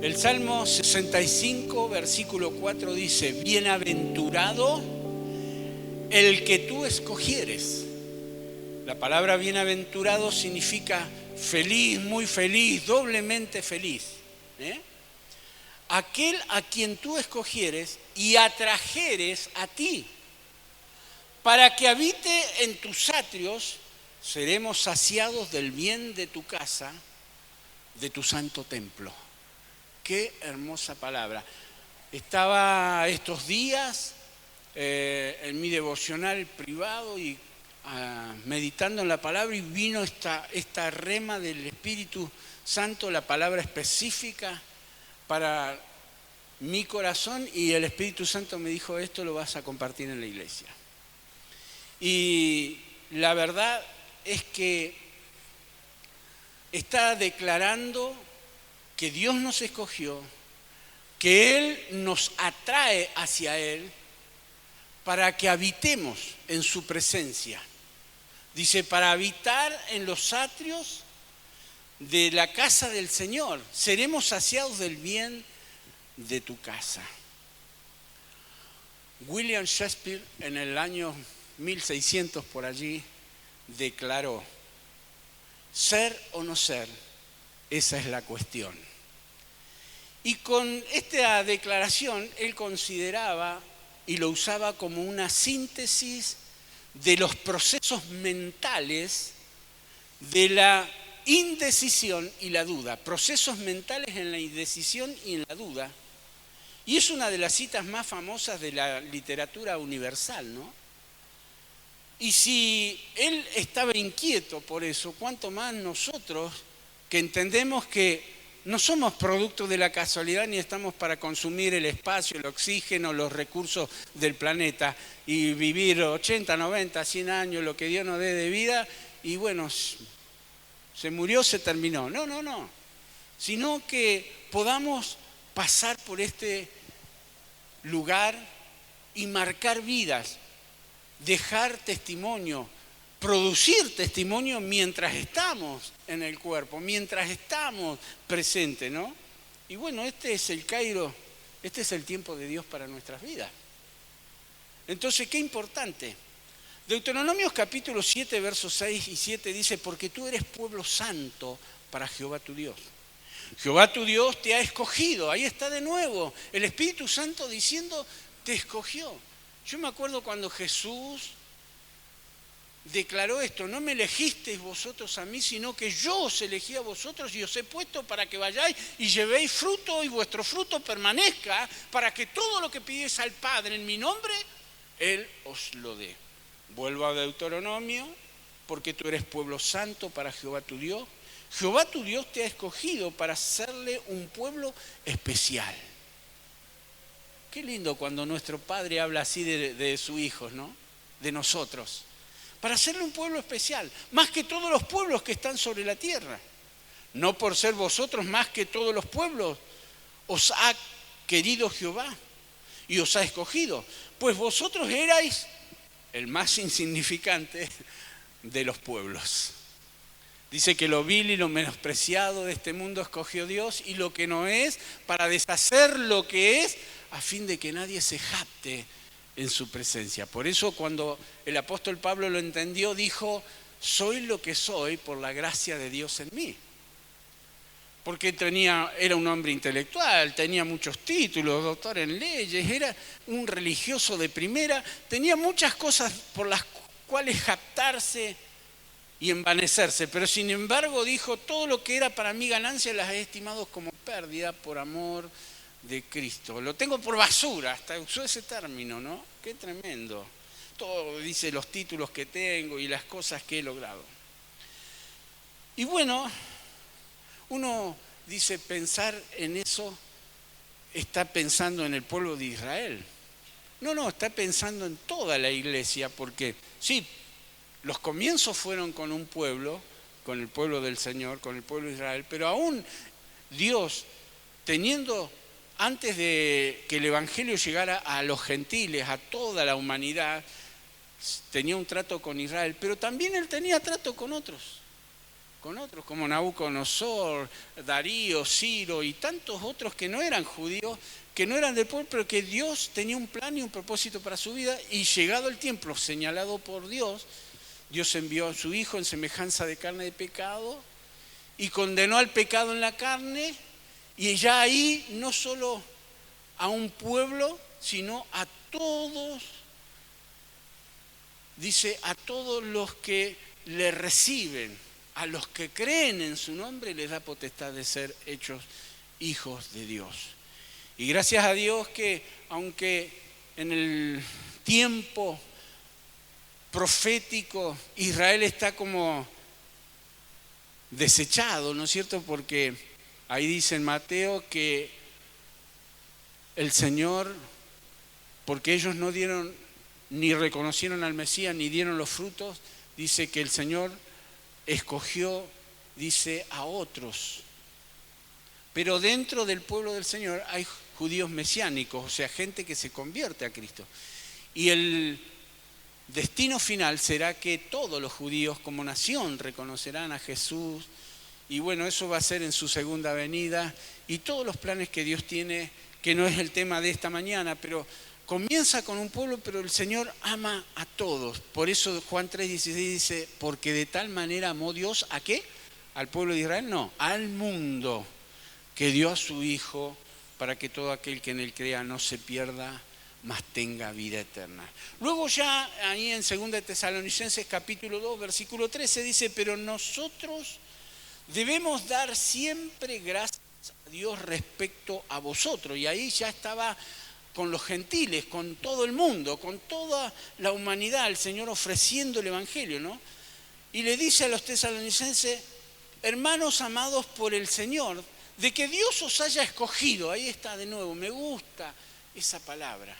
El Salmo 65, versículo 4 dice: bienaventurado el que tú escogieres. La palabra bienaventurado significa feliz, muy feliz, doblemente feliz. Aquel a quien tú escogieres y atrajeres a ti, para que habite en tus atrios, seremos saciados del bien de tu casa, de tu santo templo. Qué hermosa palabra. Estaba estos días en mi devocional privado y meditando en la palabra, y vino esta rema del Espíritu Santo, la palabra específica para mi corazón, y el Espíritu Santo me dijo: esto lo vas a compartir en la iglesia. Y la verdad es que está declarando que Dios nos escogió, que Él nos atrae hacia Él para que habitemos en su presencia. Dice: para habitar en los atrios de la casa del Señor, seremos saciados del bien de tu casa. William Shakespeare, en el año 1600 por allí, declaró: ser o no ser, esa es la cuestión. Y con esta declaración él consideraba y lo usaba como una síntesis de los procesos mentales de la indecisión y la duda. Procesos mentales en la indecisión y en la duda. Y es una de las citas más famosas de la literatura universal, ¿no? Y si él estaba inquieto por eso, cuánto más nosotros, que entendemos que no somos producto de la casualidad, ni estamos para consumir el espacio, el oxígeno, los recursos del planeta y vivir 80, 90, 100 años, lo que Dios nos dé de vida, y bueno, se murió, se terminó. No. Sino que podamos pasar por este lugar y marcar vidas, dejar testimonio, producir testimonio mientras estamos en el cuerpo, mientras estamos presentes, ¿no? Y bueno, este es el Cairo, este es el tiempo de Dios para nuestras vidas. Entonces, qué importante. Deuteronomios capítulo 7, versos 6 y 7 dice: porque tú eres pueblo santo para Jehová tu Dios. Jehová tu Dios te ha escogido. Ahí está de nuevo el Espíritu Santo diciendo: te escogió. Yo me acuerdo cuando Jesús declaró esto: no me elegisteis vosotros a mí, sino que yo os elegí a vosotros y os he puesto para que vayáis y llevéis fruto y vuestro fruto permanezca, para que todo lo que pidieis al Padre en mi nombre, Él os lo dé. Vuelvo a Deuteronomio: porque tú eres pueblo santo para Jehová tu Dios. Jehová tu Dios te ha escogido para hacerle un pueblo especial. Qué lindo cuando nuestro Padre habla así de sus hijos, ¿no? De nosotros. Para hacerle un pueblo especial, más que todos los pueblos que están sobre la tierra. No por ser vosotros más que todos los pueblos, os ha querido Jehová y os ha escogido, pues vosotros erais el más insignificante de los pueblos. Dice que lo vil y lo menospreciado de este mundo escogió Dios, y lo que no es, para deshacer lo que es, a fin de que nadie se jacte en su presencia. Por eso cuando el apóstol Pablo lo entendió, dijo: soy lo que soy por la gracia de Dios en mí. Porque era un hombre intelectual, tenía muchos títulos, doctor en leyes, era un religioso de primera, tenía muchas cosas por las cuales jactarse y envanecerse, pero sin embargo dijo: todo lo que era para mí ganancia las he estimado como pérdida por amor de Cristo. Lo tengo por basura, hasta usó ese término, ¿no? Qué tremendo. Todo dice los títulos que tengo y las cosas que he logrado. Y bueno, uno dice, pensar en eso, está pensando en el pueblo de Israel. No, está pensando en toda la iglesia, porque sí, los comienzos fueron con un pueblo, con el pueblo del Señor, con el pueblo de Israel, pero aún Dios, teniendo, antes de que el Evangelio llegara a los gentiles, a toda la humanidad, tenía un trato con Israel, pero también Él tenía trato con otros. con otros como Nabucodonosor, Darío, Ciro y tantos otros que no eran judíos, que no eran del pueblo, pero que Dios tenía un plan y un propósito para su vida, y llegado el tiempo señalado por Dios, Dios envió a su Hijo en semejanza de carne de pecado y condenó al pecado en la carne, y ya ahí no solo a un pueblo, sino a todos, dice, a todos los que le reciben, a los que creen en su nombre, les da potestad de ser hechos hijos de Dios. Y gracias a Dios que, aunque en el tiempo profético Israel está como desechado, ¿no es cierto? Porque ahí dice en Mateo que el Señor, porque ellos no dieron, ni reconocieron al Mesías, ni dieron los frutos, dice que el Señor escogió, dice, a otros. Pero dentro del pueblo del Señor hay judíos mesiánicos, o sea, gente que se convierte a Cristo. Y el destino final será que todos los judíos como nación reconocerán a Jesús. Y bueno, eso va a ser en su segunda venida. Y todos los planes que Dios tiene, que no es el tema de esta mañana, pero comienza con un pueblo, pero el Señor ama a todos. Por eso Juan 3:16 dice, porque de tal manera amó Dios, ¿a qué? ¿Al pueblo de Israel? No, al mundo, que dio a su Hijo para que todo aquel que en él crea no se pierda, mas tenga vida eterna. Luego ya ahí en 2 Tesalonicenses capítulo 2, versículo 13 dice, pero nosotros debemos dar siempre gracias a Dios respecto a vosotros. Y ahí ya estaba con los gentiles, con todo el mundo, con toda la humanidad, el Señor ofreciendo el Evangelio, ¿no? Y le dice a los tesalonicenses, hermanos amados por el Señor, de que Dios os haya escogido, ahí está de nuevo, me gusta esa palabra,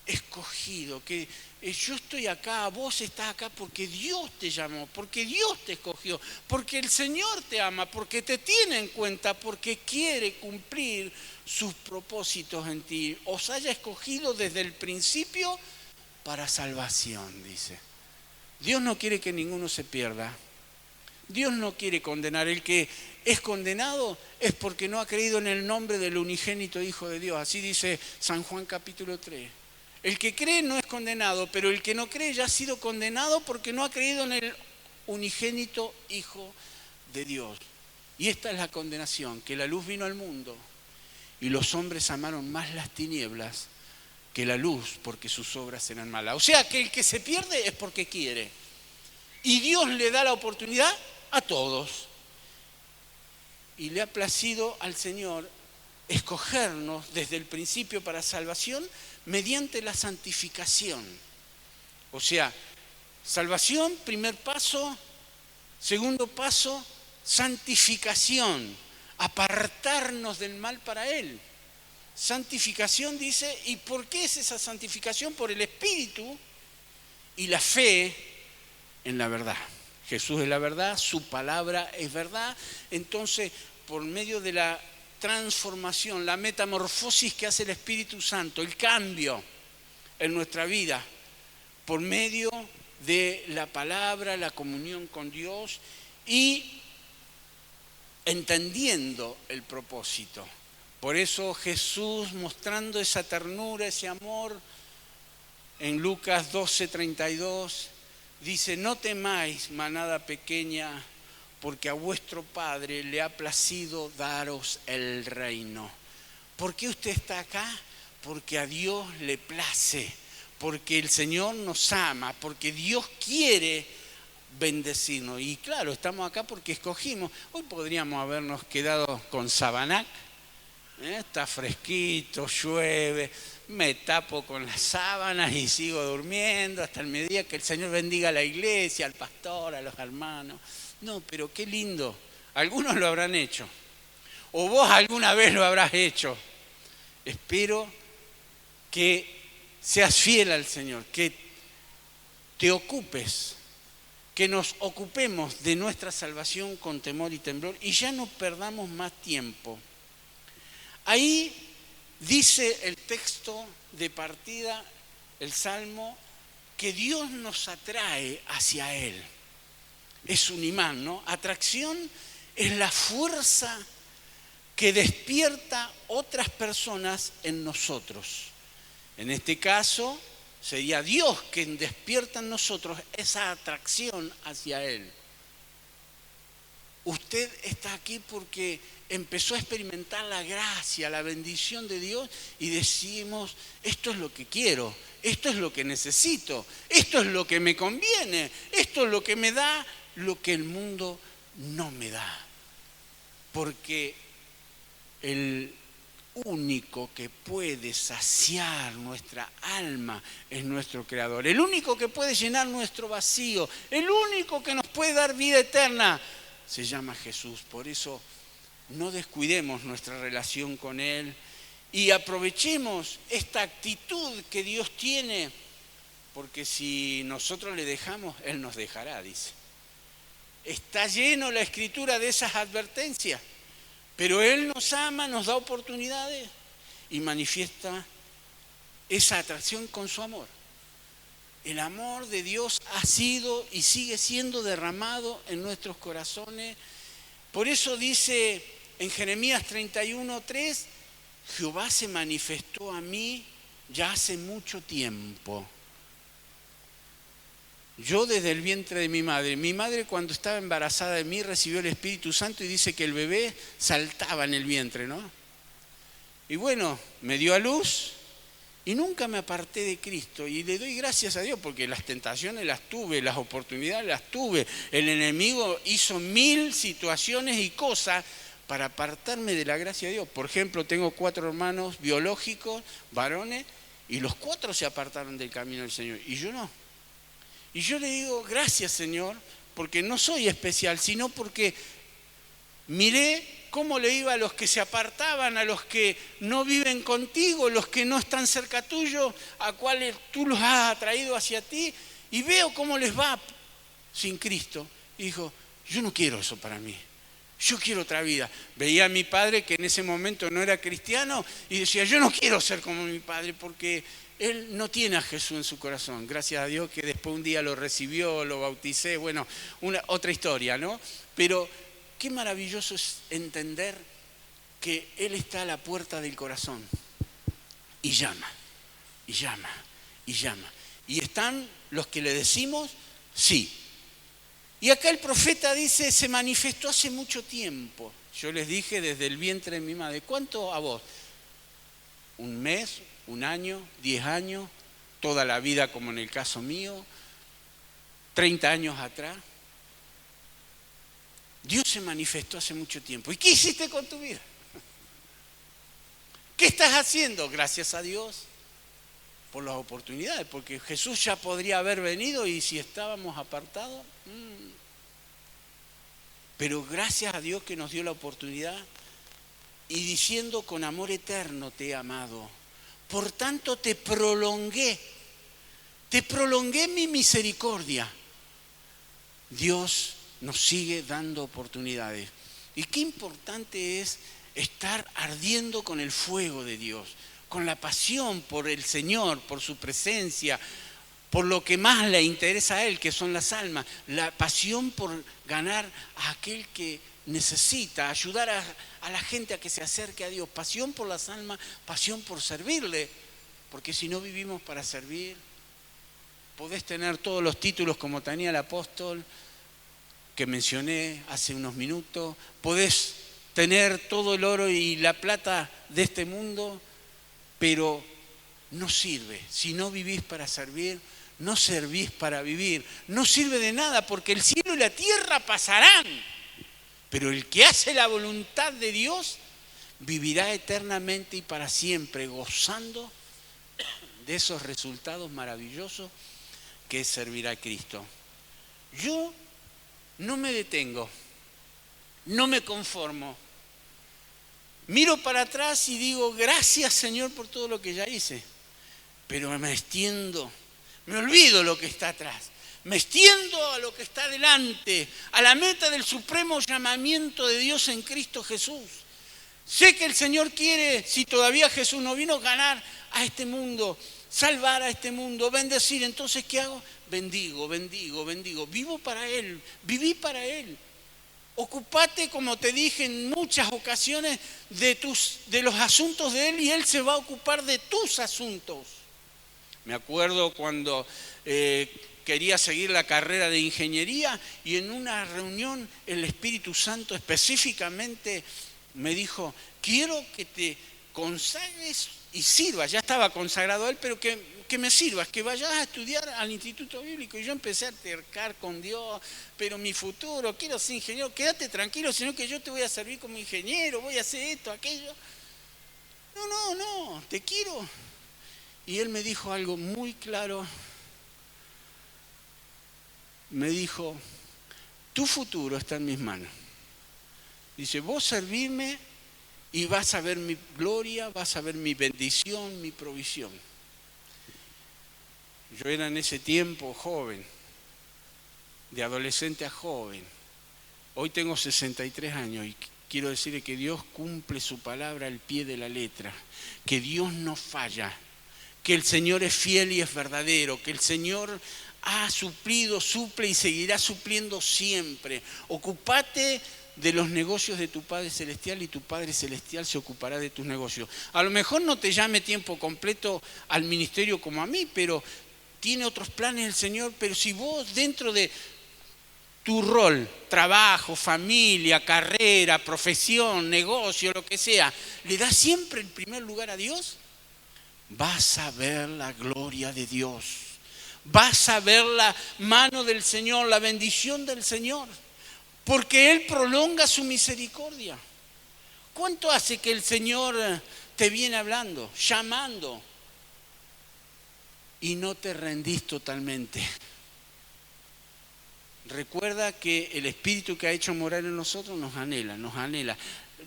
escogido, que yo estoy acá, vos estás acá porque Dios te llamó, porque Dios te escogió, porque el Señor te ama, porque te tiene en cuenta, porque quiere cumplir sus propósitos en ti, os haya escogido desde el principio para salvación, dice. Dios no quiere que ninguno se pierda. Dios no quiere condenar. El que es condenado es porque no ha creído en el nombre del unigénito Hijo de Dios. Así dice San Juan capítulo 3. El que cree no es condenado, pero el que no cree ya ha sido condenado porque no ha creído en el unigénito Hijo de Dios. Y esta es la condenación, que la luz vino al mundo y los hombres amaron más las tinieblas que la luz porque sus obras eran malas. O sea que el que se pierde es porque quiere. Y Dios le da la oportunidad a todos. Y le ha placido al Señor escogernos desde el principio para salvación mediante la santificación. O sea, salvación, primer paso. Segundo paso, santificación. Apartarnos del mal para Él. Santificación dice, ¿y por qué es esa santificación? Por el Espíritu y la fe en la verdad. Jesús es la verdad, su palabra es verdad. Entonces, por medio de la transformación, la metamorfosis que hace el Espíritu Santo, el cambio en nuestra vida, por medio de la palabra, la comunión con Dios y entendiendo el propósito. Por eso Jesús, mostrando esa ternura, ese amor, en Lucas 12:32, dice, no temáis, manada pequeña, porque a vuestro Padre le ha placido daros el reino. ¿Por qué usted está acá? Porque a Dios le place, porque el Señor nos ama, porque Dios quiere bendecirnos. Y claro, estamos acá porque escogimos. Hoy podríamos habernos quedado con Sabanac. Está fresquito, llueve, me tapo con las sábanas y sigo durmiendo hasta el mediodía, que el Señor bendiga a la iglesia, al pastor, a los hermanos. No, pero qué lindo. Algunos lo habrán hecho. O vos alguna vez lo habrás hecho. Espero que seas fiel al Señor, que te ocupes, que nos ocupemos de nuestra salvación con temor y temblor y ya no perdamos más tiempo. Ahí dice el texto de partida, el Salmo, que Dios nos atrae hacia Él. es un imán, ¿no? Atracción es la fuerza que despierta otras personas en nosotros. En este caso, sería Dios quien despierta en nosotros esa atracción hacia Él. Usted está aquí porque empezó a experimentar la gracia, la bendición de Dios y decimos, esto es lo que quiero, esto es lo que necesito, esto es lo que me conviene, esto es lo que me da lo que el mundo no me da. Porque el único que puede saciar nuestra alma es nuestro Creador. El único que puede llenar nuestro vacío, el único que nos puede dar vida eterna, se llama Jesús. Por eso no descuidemos nuestra relación con Él y aprovechemos esta actitud que Dios tiene, porque si nosotros le dejamos, Él nos dejará, dice. Está lleno la Escritura de esas advertencias, pero Él nos ama, nos da oportunidades y manifiesta esa atracción con su amor. El amor de Dios ha sido y sigue siendo derramado en nuestros corazones. Por eso dice en Jeremías 31:3, Jehová se manifestó a mí ya hace mucho tiempo. Yo desde el vientre de mi madre cuando estaba embarazada de mí recibió el Espíritu Santo y dice que el bebé saltaba en el vientre, ¿no? Y bueno, me dio a luz y nunca me aparté de Cristo y le doy gracias a Dios porque las tentaciones las tuve, las oportunidades las tuve. El enemigo hizo 1000 situaciones y cosas para apartarme de la gracia de Dios. Por ejemplo, tengo 4 hermanos biológicos, varones, y los 4 se apartaron del camino del Señor y yo no. Y yo le digo, gracias Señor, porque no soy especial, sino porque miré cómo le iba a los que se apartaban, a los que no viven contigo, los que no están cerca tuyo, a cuales tú los has atraído hacia ti, y veo cómo les va sin Cristo. Y dijo, yo no quiero eso para mí, yo quiero otra vida. Veía a mi padre que en ese momento no era cristiano y decía, yo no quiero ser como mi padre porque él no tiene a Jesús en su corazón. Gracias a Dios que después un día lo recibió, lo bauticé, bueno, otra historia, ¿no? Pero qué maravilloso es entender que Él está a la puerta del corazón y llama, y llama, y llama. Y están los que le decimos sí. Y acá el profeta dice, se manifestó hace mucho tiempo. Yo les dije desde el vientre de mi madre, ¿cuánto a vos? ¿Un mes? ¿Un año? ¿10 años? ¿Toda la vida como en el caso mío? ¿30 años atrás? Dios se manifestó hace mucho tiempo. ¿Y qué hiciste con tu vida? ¿Qué estás haciendo? Gracias a Dios por las oportunidades, porque Jesús ya podría haber venido y si estábamos apartados. Pero gracias a Dios que nos dio la oportunidad y diciendo con amor eterno te he amado. Por tanto te prolongué mi misericordia. Dios nos sigue dando oportunidades. Y qué importante es estar ardiendo con el fuego de Dios, con la pasión por el Señor, por su presencia, por lo que más le interesa a Él, que son las almas, la pasión por ganar a aquel que necesita, ayudar a la gente a que se acerque a Dios, pasión por las almas, pasión por servirle, porque si no vivimos para servir, podés tener todos los títulos como tenía el apóstol que mencioné hace unos minutos, podés tener todo el oro y la plata de este mundo, pero no sirve. Si no vivís para servir, no servís para vivir. No sirve de nada porque el cielo y la tierra pasarán, pero el que hace la voluntad de Dios vivirá eternamente y para siempre, gozando de esos resultados maravillosos que es servir a Cristo. Yo no me detengo, no me conformo. Miro para atrás y digo, gracias Señor por todo lo que ya hice, pero me extiendo, me olvido lo que está atrás, me extiendo a lo que está delante, a la meta del supremo llamamiento de Dios en Cristo Jesús. Sé que el Señor quiere, si todavía Jesús no vino, ganar a este mundo, salvar a este mundo, bendecir. Entonces, ¿qué hago? bendigo, bendigo, bendigo. Vivo para Él, viví para Él. Ocupate, como te dije en muchas ocasiones, de los asuntos de Él y Él se va a ocupar de tus asuntos. Me acuerdo cuando quería seguir la carrera de ingeniería y en una reunión el Espíritu Santo específicamente me dijo, quiero que te consagres y sirvas. Ya estaba consagrado Él, pero que me sirvas, que vayas a estudiar al Instituto Bíblico. Y yo empecé a tercar con Dios, pero mi futuro, quiero ser ingeniero, quédate tranquilo, sino que yo te voy a servir como ingeniero, voy a hacer esto, aquello. No, te quiero. Y Él me dijo algo muy claro. Me dijo, tu futuro está en mis manos. Dice, vos servirme y vas a ver mi gloria, vas a ver mi bendición, mi provisión. Yo era en ese tiempo joven, de adolescente a joven. Hoy tengo 63 años y quiero decirle que Dios cumple su palabra al pie de la letra, que Dios no falla, que el Señor es fiel y es verdadero, que el Señor ha suplido, suple y seguirá supliendo siempre. Ocúpate de los negocios de tu Padre Celestial y tu Padre Celestial se ocupará de tus negocios. A lo mejor no te llame tiempo completo al ministerio como a mí, pero tiene otros planes el Señor. Pero si vos dentro de tu rol, trabajo, familia, carrera, profesión, negocio, lo que sea, le das siempre el primer lugar a Dios, vas a ver la gloria de Dios. Vas a ver la mano del Señor, la bendición del Señor. Porque Él prolonga su misericordia. ¿Cuánto hace que el Señor te viene hablando, llamando, y no te rendís totalmente? Recuerda que el Espíritu que ha hecho morar en nosotros nos anhela.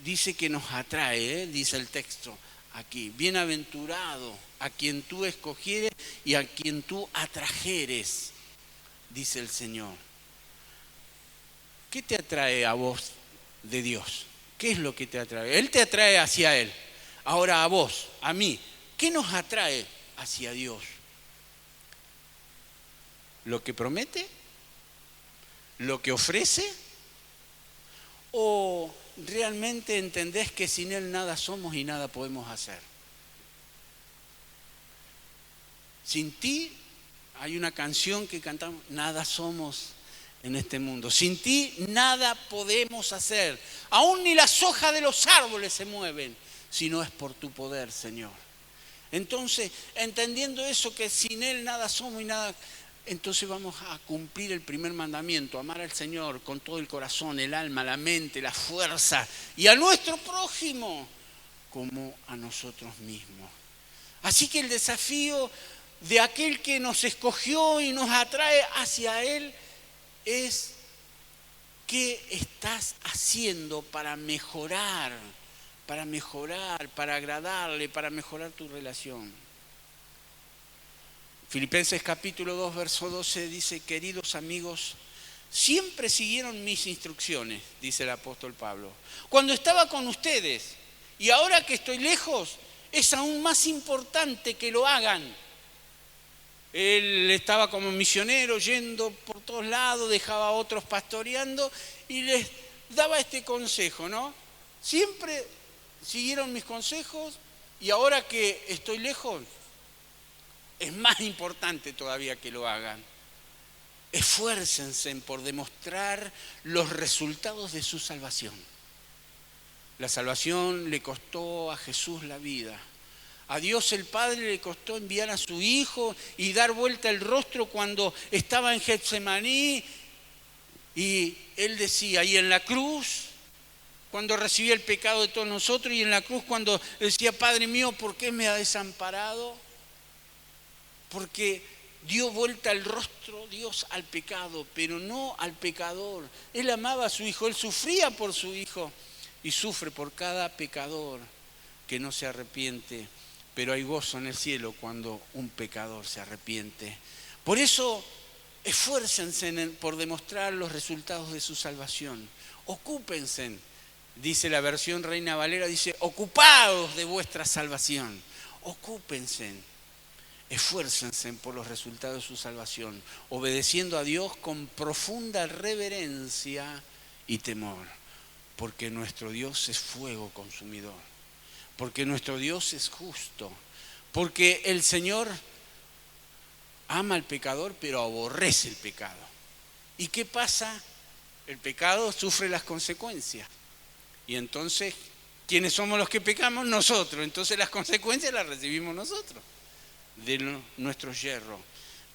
Dice que nos atrae, dice el texto aquí. Bienaventurado a quien tú escogieres y a quien tú atrajeres, dice el Señor. ¿Qué te atrae a vos de Dios? ¿Qué es lo que te atrae? Él te atrae hacia Él. Ahora a vos, a mí, ¿qué nos atrae hacia Dios? ¿Lo que promete? ¿Lo que ofrece? ¿O realmente entendés que sin Él nada somos y nada podemos hacer? Sin ti, hay una canción que cantamos, nada somos en este mundo. Sin ti nada podemos hacer. Aún ni las hojas de los árboles se mueven, si no es por tu poder, Señor. Entonces, entendiendo eso, que sin Él nada somos y nada, entonces vamos a cumplir el primer mandamiento, amar al Señor con todo el corazón, el alma, la mente, la fuerza, y a nuestro prójimo como a nosotros mismos. Así que el desafío de aquel que nos escogió y nos atrae hacia Él es: ¿qué estás haciendo para mejorar, para agradarle, para mejorar tu relación? Filipenses capítulo 2, verso 12 dice, queridos amigos, siempre siguieron mis instrucciones, dice el apóstol Pablo, cuando estaba con ustedes, y ahora que estoy lejos, es aún más importante que lo hagan. Él estaba como misionero yendo por todos lados, dejaba a otros pastoreando y les daba este consejo, ¿no? Siempre siguieron mis consejos y ahora que estoy lejos, es más importante todavía que lo hagan. Esfuércense por demostrar los resultados de su salvación. La salvación le costó a Jesús la vida. A Dios el Padre le costó enviar a su Hijo y dar vuelta el rostro cuando estaba en Getsemaní. Y Él decía, y en la cruz, cuando recibía el pecado de todos nosotros, y en la cruz cuando decía, Padre mío, ¿por qué me ha desamparado? Porque dio vuelta el rostro Dios al pecado, pero no al pecador. Él amaba a su Hijo, Él sufría por su Hijo y sufre por cada pecador que no se arrepiente. Pero hay gozo en el cielo cuando un pecador se arrepiente. Por eso, esfuércense por demostrar los resultados de su salvación. Ocúpense, dice la versión Reina Valera, dice, ocupados de vuestra salvación. Ocúpense. esfuércense por los resultados de su salvación, obedeciendo a Dios con profunda reverencia y temor, porque nuestro Dios es fuego consumidor, porque nuestro Dios es justo, porque el Señor ama al pecador, pero aborrece el pecado. ¿Y qué pasa? El pecado sufre las consecuencias. Y entonces, ¿quiénes somos los que pecamos? Nosotros. Entonces las consecuencias las recibimos nosotros, de nuestro yerro.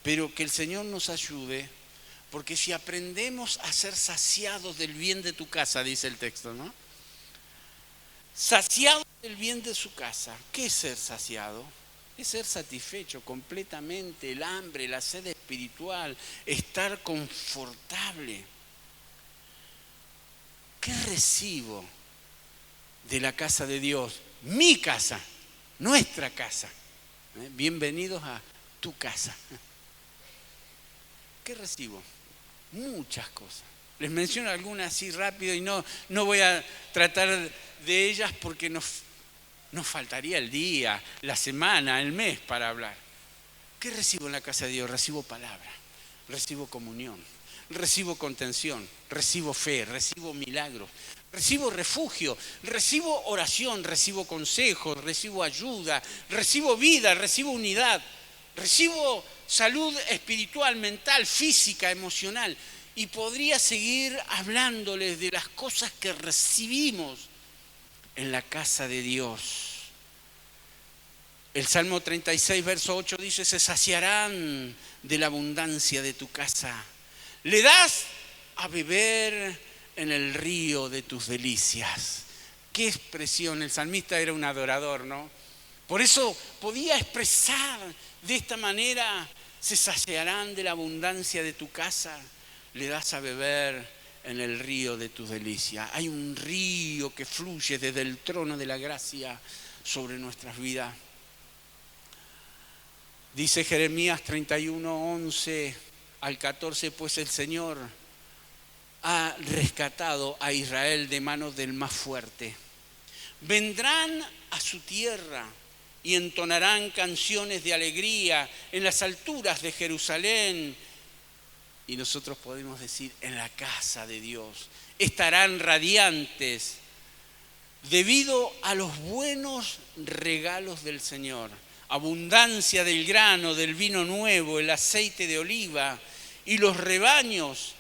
Pero que el Señor nos ayude, porque si aprendemos a ser saciados del bien de tu casa, dice el texto, ¿no? Saciados del bien de su casa. ¿Qué es ser saciado? Es ser satisfecho completamente, el hambre, la sed espiritual, estar confortable. ¿Qué recibo de la casa de Dios? Mi casa, nuestra casa. Bienvenidos a tu casa. ¿Qué recibo? Muchas cosas. Les menciono algunas así rápido y no voy a tratar de ellas porque nos faltaría el día, la semana, el mes para hablar. ¿Qué recibo en la casa de Dios? Recibo palabra, recibo comunión, recibo contención, recibo fe, recibo milagros, recibo refugio, recibo oración, recibo consejos, recibo ayuda, recibo vida, recibo unidad, recibo salud espiritual, mental, física, emocional. Y podría seguir hablándoles de las cosas que recibimos en la casa de Dios. El Salmo 36, verso 8 dice: se saciarán de la abundancia de tu casa. Le das a beber en el río de tus delicias. Qué expresión, el salmista era un adorador, ¿no? Por eso podía expresar de esta manera: se saciarán de la abundancia de tu casa. Le das a beber en el río de tus delicias. Hay un río que fluye desde el trono de la gracia sobre nuestras vidas. Dice Jeremías 31, 11 al 14, pues el Señor ha rescatado a Israel de manos del más fuerte. Vendrán a su tierra y entonarán canciones de alegría en las alturas de Jerusalén. Y nosotros podemos decir, en la casa de Dios estarán radiantes debido a los buenos regalos del Señor. Abundancia del grano, del vino nuevo, el aceite de oliva y los rebaños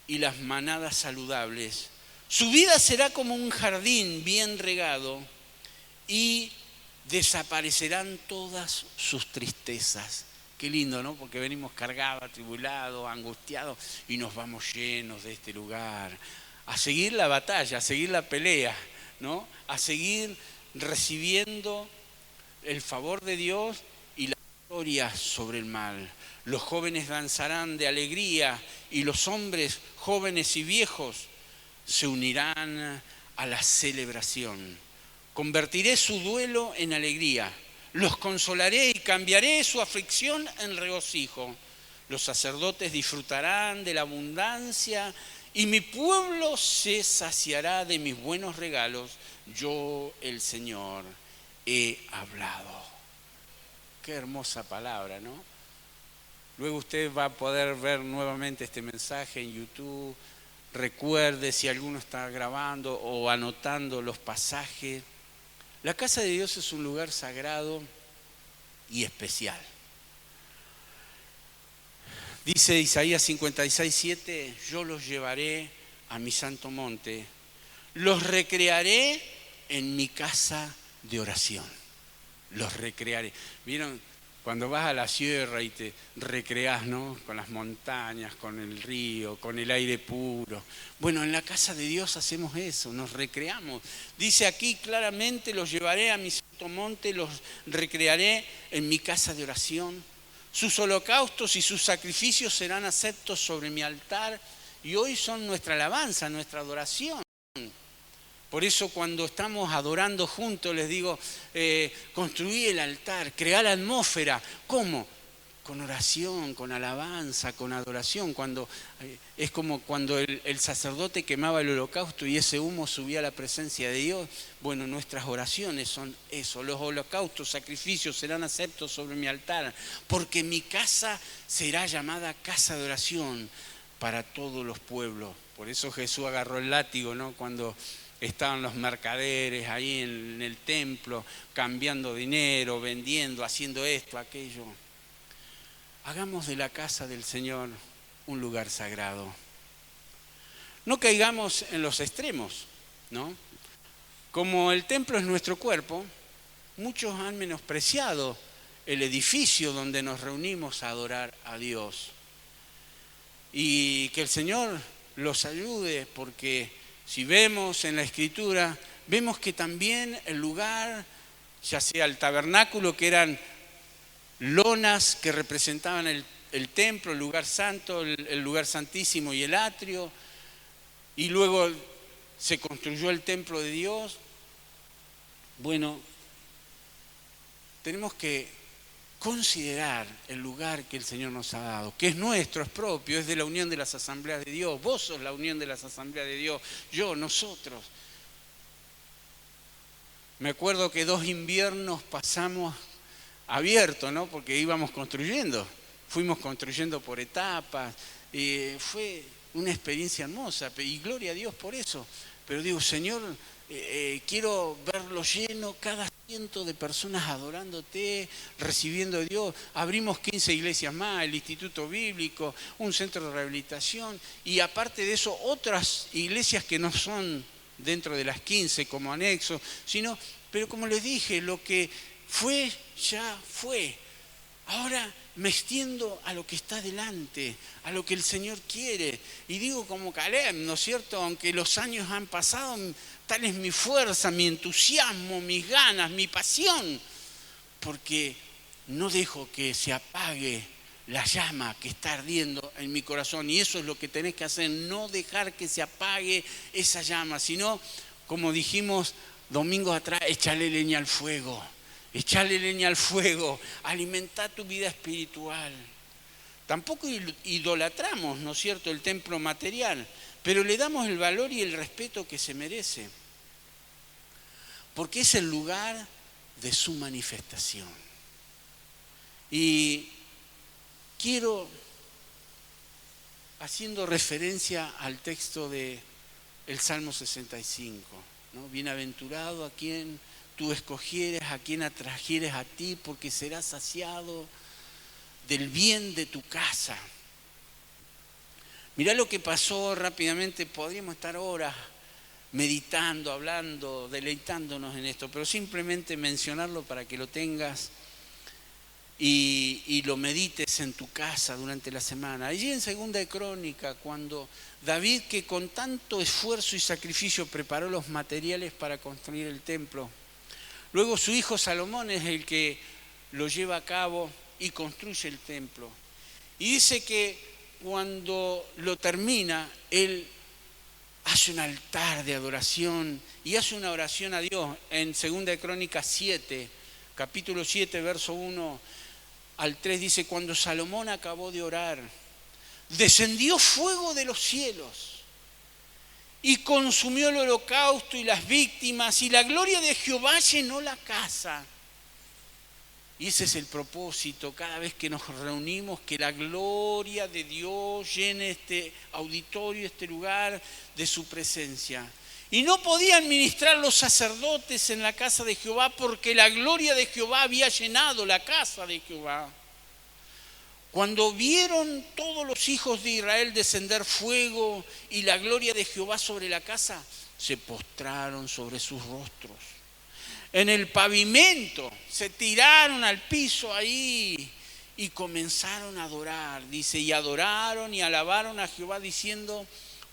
y las manadas saludables. Su vida será como un jardín bien regado y desaparecerán todas sus tristezas. Qué lindo, ¿no? Porque venimos cargados, atribulados, angustiados y nos vamos llenos de este lugar a seguir la batalla, a seguir la pelea, ¿no? A seguir recibiendo el favor de Dios y la victoria sobre el mal. Los jóvenes danzarán de alegría y los hombres jóvenes y viejos se unirán a la celebración. Convertiré su duelo en alegría. Los consolaré y cambiaré su aflicción en regocijo. Los sacerdotes disfrutarán de la abundancia y mi pueblo se saciará de mis buenos regalos. Yo, el Señor, he hablado. Qué hermosa palabra, ¿no? Luego usted va a poder ver nuevamente este mensaje en YouTube. Recuerde si alguno está grabando o anotando los pasajes. La casa de Dios es un lugar sagrado y especial. Dice Isaías 56, 7, yo los llevaré a mi santo monte, los recrearé en mi casa de oración. Los recrearé. ¿Vieron? Cuando vas a la sierra y te recreás, ¿no? Con las montañas, con el río, con el aire puro. Bueno, en la casa de Dios hacemos eso, nos recreamos. Dice aquí claramente, los llevaré a mi santo monte, los recrearé en mi casa de oración. Sus holocaustos y sus sacrificios serán aceptos sobre mi altar y hoy son nuestra alabanza, nuestra adoración. Por eso cuando estamos adorando juntos les digo, construí el altar, creá la atmósfera. ¿Cómo? con oración, con alabanza, con adoración. Es como cuando el sacerdote quemaba el holocausto y ese humo subía a la presencia de Dios. Bueno, nuestras oraciones son eso. Los holocaustos, sacrificios serán aceptos sobre mi altar, porque mi casa será llamada casa de oración para todos los pueblos. Por eso Jesús agarró el látigo, ¿no? Cuando estaban los mercaderes ahí en el templo, cambiando dinero, vendiendo, haciendo esto, aquello. Hagamos de la casa del Señor un lugar sagrado. No caigamos en los extremos, ¿no? Como el templo es nuestro cuerpo, muchos han menospreciado el edificio donde nos reunimos a adorar a Dios. Y que el Señor los ayude, porque si vemos en la Escritura, vemos que también el lugar, ya sea el tabernáculo, que eran lonas que representaban el templo, el lugar santo, el lugar santísimo y el atrio, y luego se construyó el templo de Dios. Bueno, tenemos que considerar el lugar que el Señor nos ha dado, que es nuestro, es propio, es de la unión de las asambleas de Dios. Vos sos la unión de las asambleas de Dios, yo, nosotros. Me acuerdo que 2 inviernos pasamos abierto, ¿no? Porque íbamos construyendo, fuimos construyendo por etapas, fue una experiencia hermosa y gloria a Dios por eso. Pero digo, Señor, quiero verlo lleno, cada ciento de personas adorándote, recibiendo a Dios. Abrimos 15 iglesias más, el Instituto Bíblico, un centro de rehabilitación y aparte de eso otras iglesias que no son dentro de las 15 como anexo, sino, pero como les dije, lo que fue, ya fue. Ahora me extiendo a lo que está delante, a lo que el Señor quiere. Y digo como Caleb, ¿no es cierto? Aunque los años han pasado, tal es mi fuerza, mi entusiasmo, mis ganas, mi pasión. Porque no dejo que se apague la llama que está ardiendo en mi corazón. Y eso es lo que tenés que hacer, no dejar que se apague esa llama, sino, como dijimos domingos atrás, echarle leña al fuego. Echarle leña al fuego, alimentar tu vida espiritual. Tampoco idolatramos, ¿no es cierto?, el templo material, pero le damos el valor y el respeto que se merece, porque es el lugar de su manifestación. Y quiero, haciendo referencia al texto del Salmo 65, ¿no? Bienaventurado a quien tú escogieres, a quien atrajeres a ti, porque serás saciado del bien de tu casa. Mirá lo que pasó rápidamente, podríamos estar horas meditando, hablando, deleitándonos en esto, pero simplemente mencionarlo para que lo tengas y lo medites en tu casa durante la semana. Allí en 2 de Crónica, cuando David, que con tanto esfuerzo y sacrificio preparó los materiales para construir el templo, luego su hijo Salomón es el que lo lleva a cabo y construye el templo. Y dice que cuando lo termina, él hace un altar de adoración y hace una oración a Dios. En 2 de Crónicas 7, capítulo 7, verso 1 al 3, dice, cuando Salomón acabó de orar, descendió fuego de los cielos y consumió el holocausto y las víctimas, y la gloria de Jehová llenó la casa. Y ese es el propósito, cada vez que nos reunimos, que la gloria de Dios llene este auditorio, este lugar de su presencia. Y no podían ministrar los sacerdotes en la casa de Jehová porque la gloria de Jehová había llenado la casa de Jehová. Cuando vieron todos los hijos de Israel descender fuego y la gloria de Jehová sobre la casa, se postraron sobre sus rostros. En el pavimento se tiraron al piso ahí y comenzaron a adorar. Dice, y adoraron y alabaron a Jehová diciendo,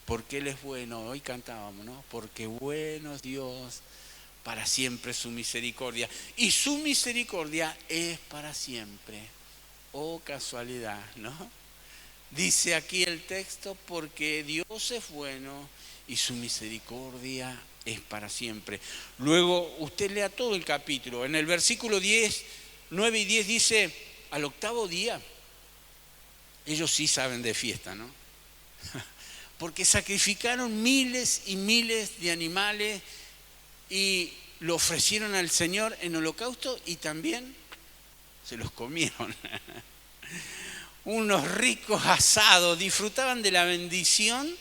porque Él es bueno. Hoy cantábamos, ¿no? Porque bueno es Dios, para siempre su misericordia. Y su misericordia es para siempre. Oh, casualidad, ¿no? Dice aquí el texto, porque Dios es bueno y su misericordia es para siempre. Luego usted lea todo el capítulo. En el versículo 10, 9 y 10 dice, al octavo día Ellos sí saben de fiesta, ¿no? Porque sacrificaron miles y miles de animales y lo ofrecieron al Señor en holocausto y también se los comieron. Unos ricos asados, disfrutaban de la bendición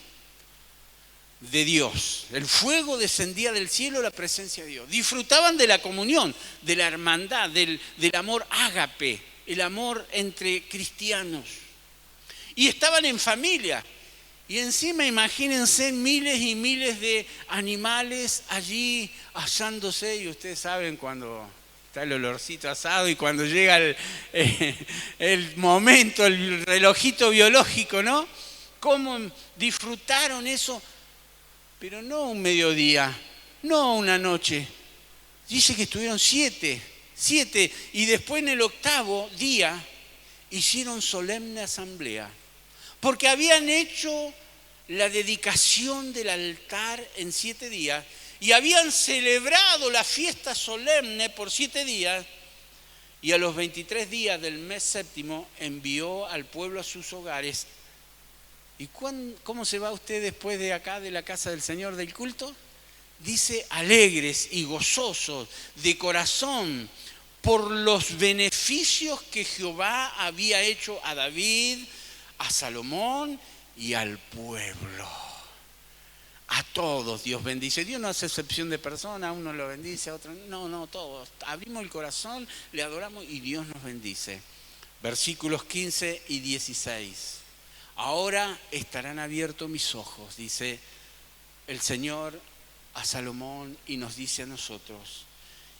de Dios. El fuego descendía del cielo, la presencia de Dios. Disfrutaban de la comunión, de la hermandad, del amor ágape, el amor entre cristianos. Y estaban en familia. Y encima imagínense miles y miles de animales allí asándose. Y ustedes saben cuando está el olorcito asado y cuando llega el momento, el relojito biológico, ¿no? Cómo disfrutaron eso, pero no un mediodía, no una noche. Dice que estuvieron siete, y después en el 8º día hicieron solemne asamblea, porque habían hecho la dedicación del altar en 7 días y habían celebrado la fiesta solemne por 7 días, y a los 23 días del mes séptimo envió al pueblo a sus hogares. ¿Y cómo se va usted después de acá, de la casa del Señor, del culto? Dice, alegres y gozosos de corazón por los beneficios que Jehová había hecho a David, a Salomón y al pueblo. A todos Dios bendice. Dios no hace excepción de personas, a uno lo bendice, a otro no, todos. Abrimos el corazón, le adoramos y Dios nos bendice. Versículos 15 y 16. Ahora estarán abiertos mis ojos, dice el Señor a Salomón y nos dice a nosotros.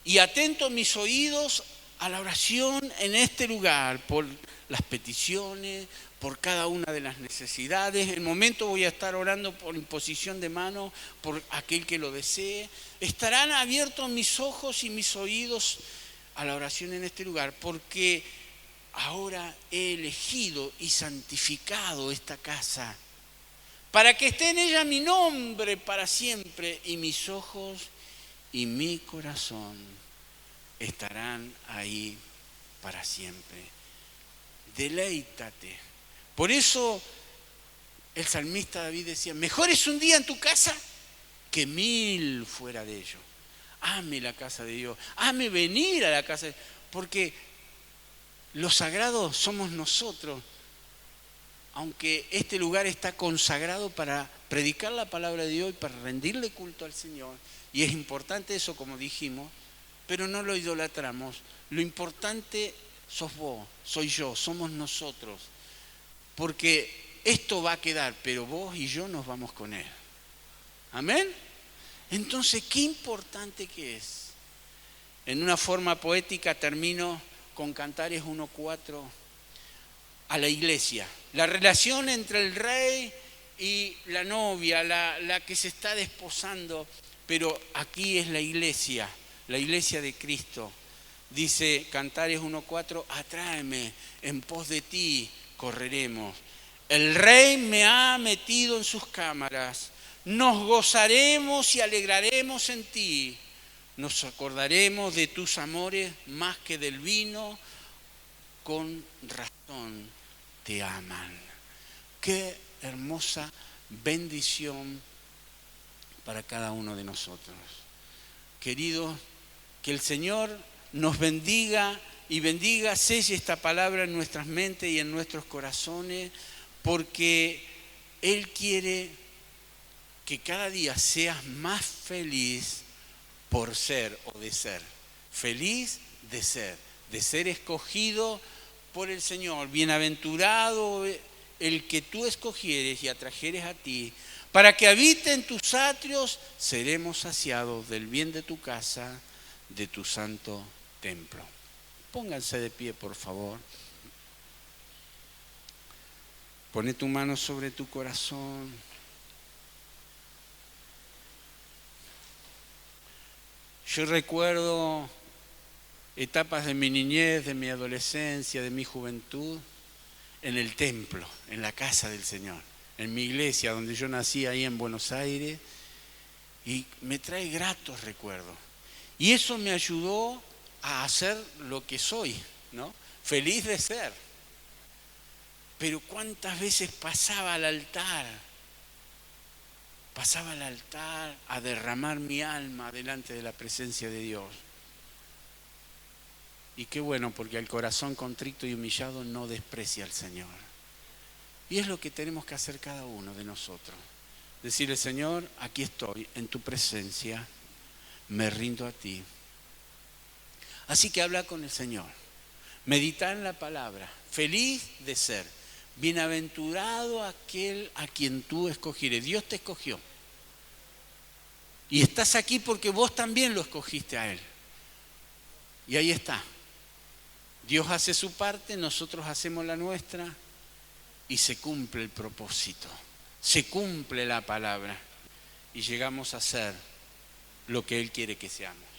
Y atentos mis oídos a la oración en este lugar, por las peticiones, por cada una de las necesidades. En el momento voy a estar orando por imposición de mano, por aquel que lo desee. Estarán abiertos mis ojos y mis oídos a la oración en este lugar, porque ahora he elegido y santificado esta casa, para que esté en ella mi nombre para siempre, y mis ojos y mi corazón estarán ahí para siempre. Deleítate. Por eso el salmista David decía, mejor es un día en tu casa que 1000 fuera de ello. Ame la casa de Dios, ame venir a la casa de Dios, porque los sagrados somos nosotros. Aunque este lugar está consagrado para predicar la palabra de Dios y para rendirle culto al Señor, y es importante eso, como dijimos, pero no lo idolatramos. Lo importante sos vos, soy yo, somos nosotros, porque esto va a quedar, pero vos y yo nos vamos con Él. ¿Amén? Entonces, qué importante que es. En una forma poética termino con Cantares 1:4 a la iglesia. La relación entre el rey y la novia, la que se está desposando, pero aquí es la iglesia de Cristo. Dice Cantares 1:4, atráeme, en pos de ti correremos. El rey me ha metido en sus cámaras, nos gozaremos y alegraremos en ti. Nos acordaremos de tus amores más que del vino, con razón te aman. Qué hermosa bendición para cada uno de nosotros. Queridos, que el Señor nos bendiga y bendiga, selle esta palabra en nuestras mentes y en nuestros corazones, porque Él quiere que cada día seas más feliz por ser o de ser. Feliz de ser escogido por el Señor. Bienaventurado el que tú escogieres y atrajeres a ti, para que habite en tus atrios, seremos saciados del bien de tu casa, de tu santo templo. Pónganse de pie, por favor. Pone tu mano sobre tu corazón. Yo recuerdo etapas de mi niñez, de mi adolescencia, de mi juventud, en el templo, en la casa del Señor, en mi iglesia donde yo nací ahí en Buenos Aires, y me trae gratos recuerdos. Y eso me ayudó a hacer lo que soy, ¿no? Feliz de ser. Pero cuántas veces pasaba al altar a derramar mi alma delante de la presencia de Dios. Y qué bueno, porque el corazón contrito y humillado no desprecia al Señor. Y es lo que tenemos que hacer cada uno de nosotros. Decirle: Señor, aquí estoy en tu presencia, me rindo a ti. Así que habla con el Señor, medita en la palabra, feliz de ser, bienaventurado aquel a quien tú escogieres. Dios te escogió. Y estás aquí porque vos también lo escogiste a Él. Y ahí está. Dios hace su parte, nosotros hacemos la nuestra y se cumple el propósito. Se cumple la palabra y llegamos a ser lo que Él quiere que seamos.